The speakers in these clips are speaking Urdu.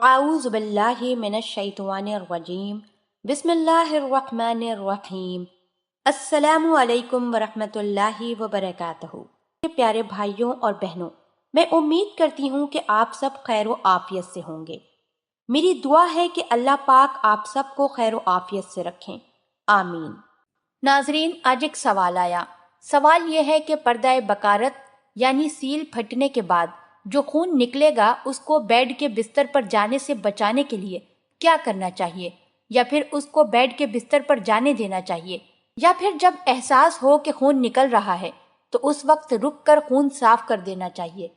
اعوذ باللہ من الشیطان الرجیم بسم اللہ الرحمن الرحیم السلام علیکم ورحمۃ اللہ وبرکاتہ۔ پیارے بھائیوں اور بہنوں، میں امید کرتی ہوں کہ آپ سب خیر و عافیت سے ہوں گے۔ میری دعا ہے کہ اللہ پاک آپ سب کو خیر و عافیت سے رکھیں، آمین۔ ناظرین، آج ایک سوال آیا۔ سوال یہ ہے کہ پردہ بکارت یعنی سیل پھٹنے کے بعد جو خون نکلے گا اس کو بیڈ کے بستر پر جانے سے بچانے کے لیے کیا کرنا چاہیے، یا پھر اس کو بیڈ کے بستر پر جانے دینا چاہیے، یا پھر جب احساس ہو کہ خون نکل رہا ہے تو اس وقت رک کر خون صاف کر دینا چاہیے۔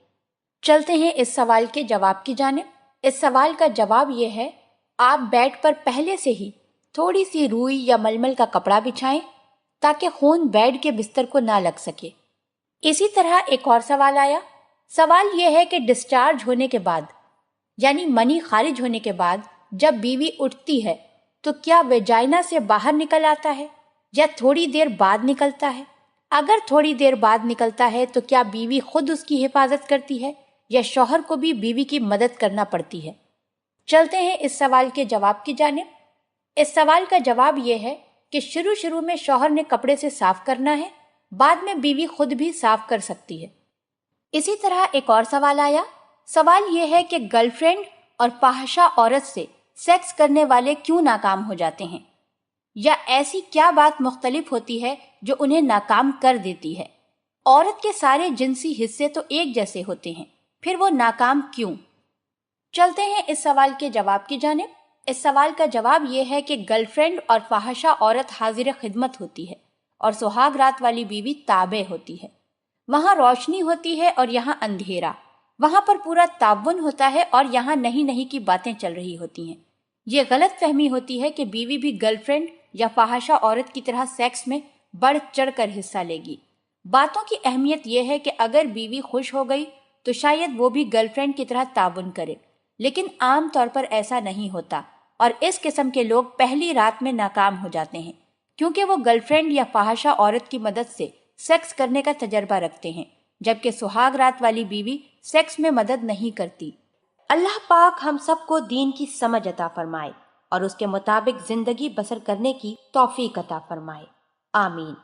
چلتے ہیں اس سوال کے جواب کی جانب۔ اس سوال کا جواب یہ ہے، آپ بیڈ پر پہلے سے ہی تھوڑی سی روئی یا ململ کا کپڑا بچھائیں تاکہ خون بیڈ کے بستر کو نہ لگ سکے۔ اسی طرح ایک اور سوال آیا۔ سوال یہ ہے کہ ڈسچارج ہونے کے بعد یعنی منی خارج ہونے کے بعد جب بیوی اٹھتی ہے تو کیا ویجائنا سے باہر نکل آتا ہے یا تھوڑی دیر بعد نکلتا ہے؟ اگر تھوڑی دیر بعد نکلتا ہے تو کیا بیوی خود اس کی حفاظت کرتی ہے یا شوہر کو بھی بیوی کی مدد کرنا پڑتی ہے؟ چلتے ہیں اس سوال کے جواب کی جانب۔ اس سوال کا جواب یہ ہے کہ شروع میں شوہر نے کپڑے سے صاف کرنا ہے، بعد میں بیوی خود بھی صاف کر سکتی ہے۔ اسی طرح ایک اور سوال آیا۔ سوال یہ ہے کہ گرل فرینڈ اور فاحشہ عورت سے سیکس کرنے والے کیوں ناکام ہو جاتے ہیں، یا ایسی کیا بات مختلف ہوتی ہے جو انہیں ناکام کر دیتی ہے؟ عورت کے سارے جنسی حصے تو ایک جیسے ہوتے ہیں، پھر وہ ناکام کیوں؟ چلتے ہیں اس سوال کے جواب کی جانب۔ اس سوال کا جواب یہ ہے کہ گرل فرینڈ اور فاحشہ عورت حاضر خدمت ہوتی ہے اور سہاگ رات والی بیوی تابع ہوتی ہے۔ وہاں روشنی ہوتی ہے اور یہاں اندھیرا، وہاں پر پورا تعاون ہوتا ہے اور یہاں نہیں کی باتیں چل رہی ہوتی ہیں۔ یہ غلط فہمی ہوتی ہے کہ بیوی بھی گرل فرینڈ یا فاحشہ عورت کی طرح سیکس میں بڑھ چڑھ کر حصہ لے گی۔ باتوں کی اہمیت یہ ہے کہ اگر بیوی خوش ہو گئی تو شاید وہ بھی گرل فرینڈ کی طرح تعاون کرے، لیکن عام طور پر ایسا نہیں ہوتا اور اس قسم کے لوگ پہلی رات میں ناکام ہو جاتے ہیں کیونکہ وہ گرل فرینڈ یا فاحشہ عورت کی مدد سے سیکس کرنے کا تجربہ رکھتے ہیں، جبکہ سہاگ رات والی بیوی سیکس میں مدد نہیں کرتی۔ اللہ پاک ہم سب کو دین کی سمجھ عطا فرمائے اور اس کے مطابق زندگی بسر کرنے کی توفیق عطا فرمائے، آمین۔